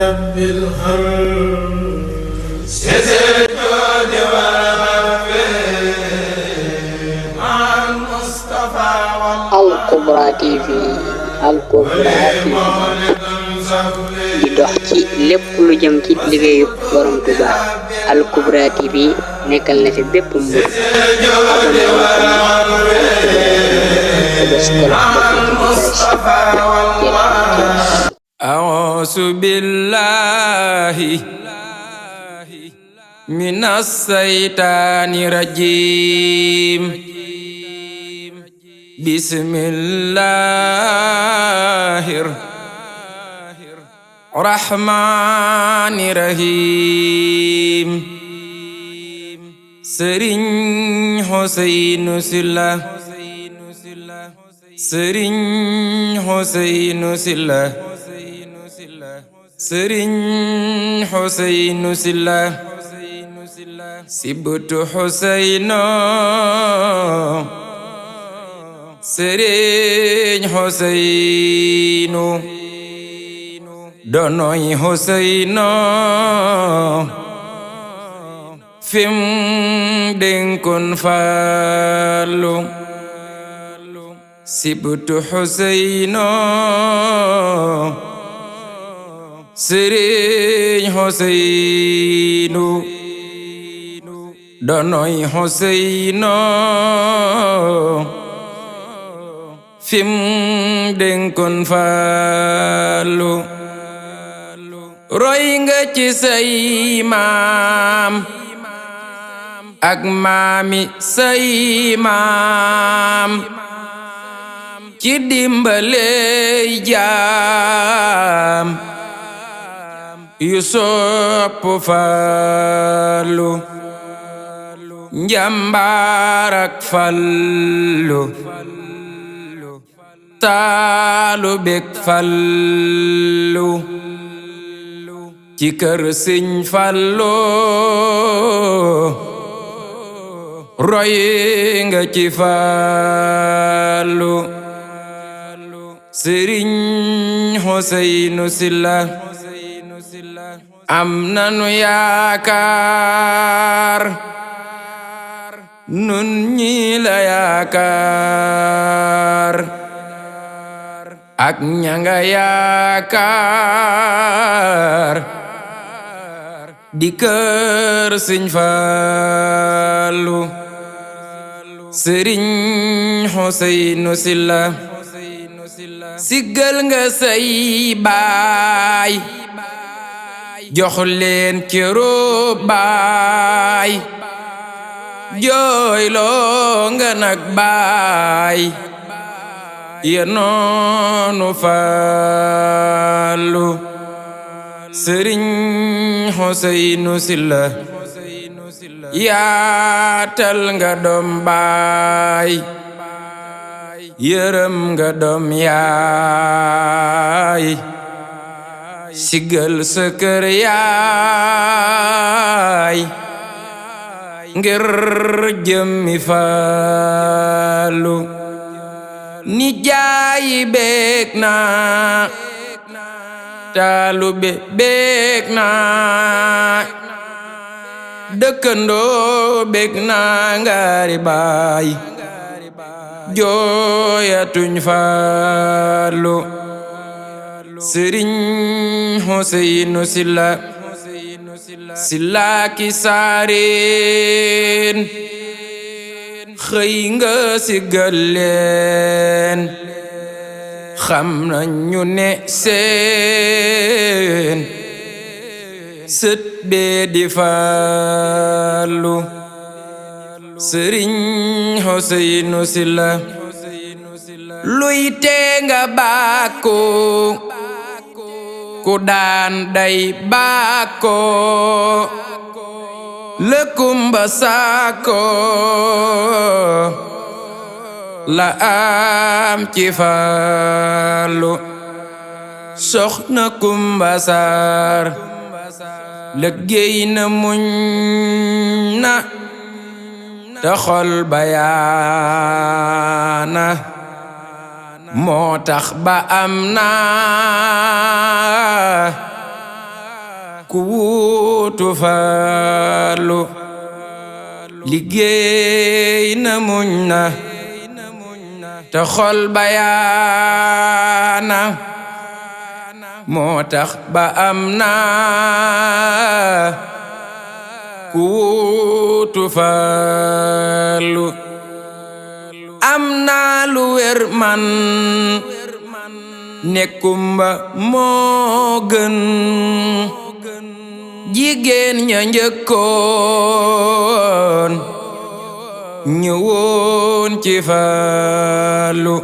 Al-Kubra TV di dox ci lépp lu jëm ci liggéeyu borom Touba. Al-Kubra TV nekkal na fi bépp mbir abonné wu a'uuzu billahi minas saytaani rajiim. Bismillahir rahmanir rahim. Sëriñ Huseynu Silla, Sëriñ Huseynu Silla, Sëriñ Huseynu Silla, Sibtu Huseynu, Sëriñ Huseynu, donoy Huseynu, fim denkon Fallu. Sibtu Huseynu, Sëriñ Huseynu, donoy Huseynu, fim denkon Fallu. Roy nga ci say maam ak maami say maam ci dimbaley jaam yu sopp Fallu. Njàmbaar ak Fallu, taalu bek Fallu, ci kër Sëñ Fallu roy nga ci Fallu. Sëriñ Huseynu Silla, am nanu yaakaar nun ñi la yaakaar ak ñanga yaakaar di kër Sëñ Fallu. Sëriñ Huseynu Silla, siggal nga say baay jox leen cërub baay, jooyloo nga nag baay ya noonu Fallu. Sëriñ Huseynu Silla, yaatal nga doom baay, yërëm nga doom yaay, siggal sa kër yaay ngir jëmmi Fallu. Ni jaayi beek na, taalube beek na, dëkkandoo beek na, ngaari baay jooyatuñ Fallu. Sëriñ Huseynu Silla, Silla ki saareen xëy nga siggal leen, xam nañu ne seen sët bee di Fallu. Sëriñ Huseynu Silla, luy tee nga bàkku ku daan day bàkko, lëkkumba saako la am ci Fallu. Soxna Kumba Saar liggéey na muñ na te xol bayaana, moo tax ba am na ku wuutu Fallu liggéey na muñ na te xol bayaana moo tax ba am na ku wuutu Fallu am naa lu wér man ne Kumba moo gën jigéen ña njëkkoon ñëwoon ci Fallu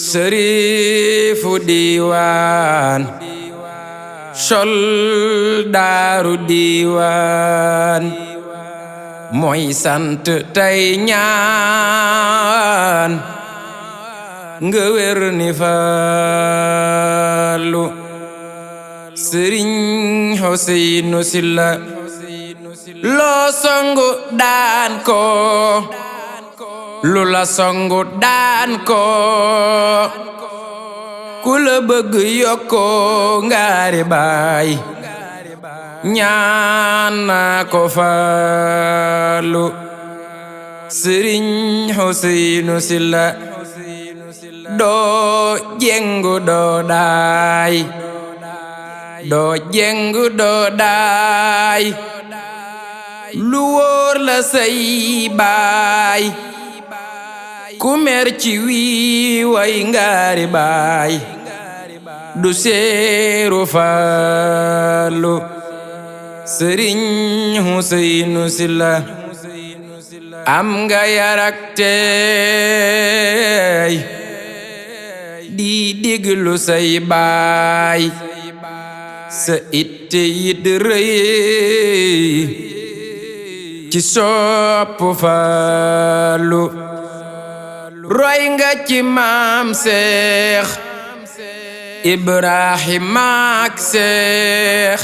sërifu diiwaan soldaaru diiwaan mooy sant tey ñaan nga wér ni Fallu Sëriñ Huseynu Silla loo songu daan ko lu la songu daan ko ku la bëgg yokkoo ngaari baay ñaan naa ko Fallu Sëriñ Huseynu Silla doo jengu doo daay doo jengu doo daay lu wóor la say baay ku mer ci wii way ngaari baay du seeru Fallu Sëriñ Huseynu Silla am nga yarak teey di diglu say baay sa itte yit rëy ci sopp Fallu roy nga ci maam Seex Ibrahima ak Seex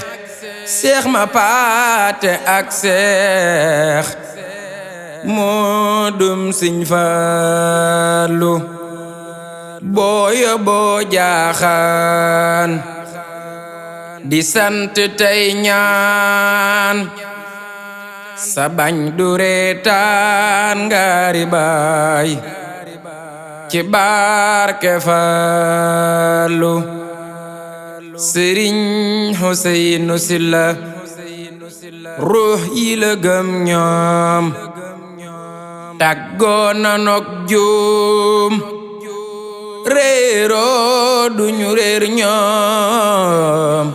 ma paate ak Seex Moodum Sëñ Fallu booyo boo jaaxaan di sant tey ñaan sa bañ du reetaan ngaari baay ci barke Fallu Sëriñ Huseynu Silla ruux yi la gëm ñoom tàggoo na nok juum réeroo duñu réer ñoom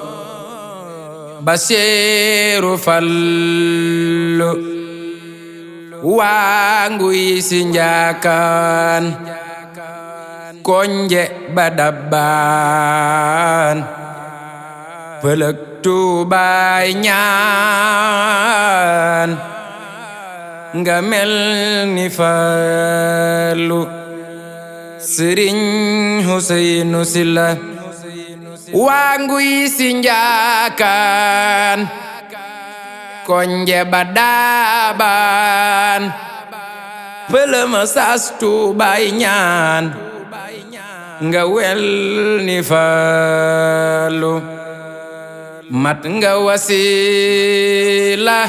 Basiiru Fallu waanguy si njaakaan konje ba dabbaan pëlëg Tuubaay ñaan nga mel ni Fallu Sëriñ Huseynu Silla waanguy si njaakaan konje ba daabaan pëlëma sas Tuubaay ñaan nga wel ni Fallu mat nga wasiila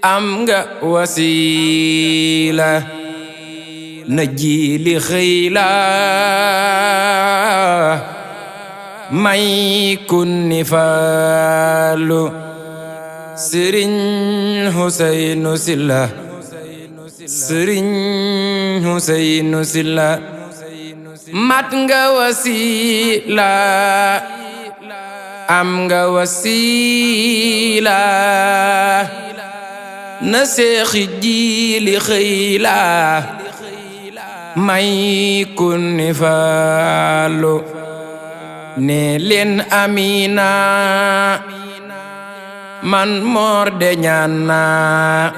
am nga wasiila na jiili xëy la may kun ni Fallu Sëriñ Huseynu Silla Sëriñ Huseynu Silla mat nga wasiila am nga wasiila na seexi jiili xëy la may kun ni Fallu ne leen Amina man Mor de ñaan naa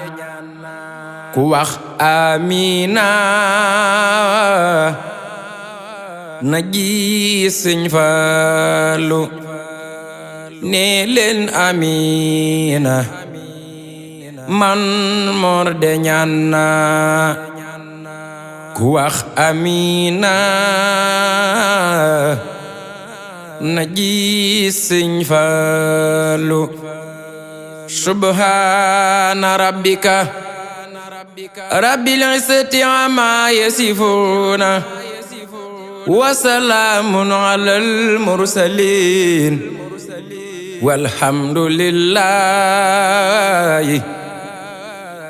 ku wax Amina na gis Sëñ Fallu ne leen Amina man Mor de ñaan naa ku wax Amina na gis Sëñ Fallu subhana rabbika rabbil izzati amma yasifuna wa salaamun alal mursalin walhamdulillahi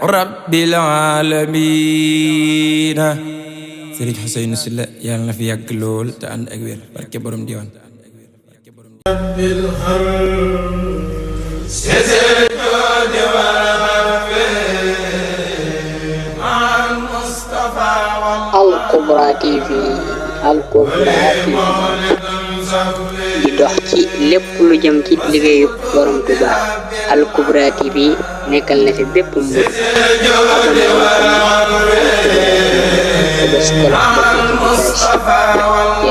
rabbil alamin. Sëriñ Ousseynou Sylla yàlla na fi yàgg lool te ànd ak wér barke borom diwaan. Al Kubra TV di dox ci lépp lu jëm ci liggéeyu borom Tuuba. Al Kubra TV nekkal na fi bépp mbir abonné wu ko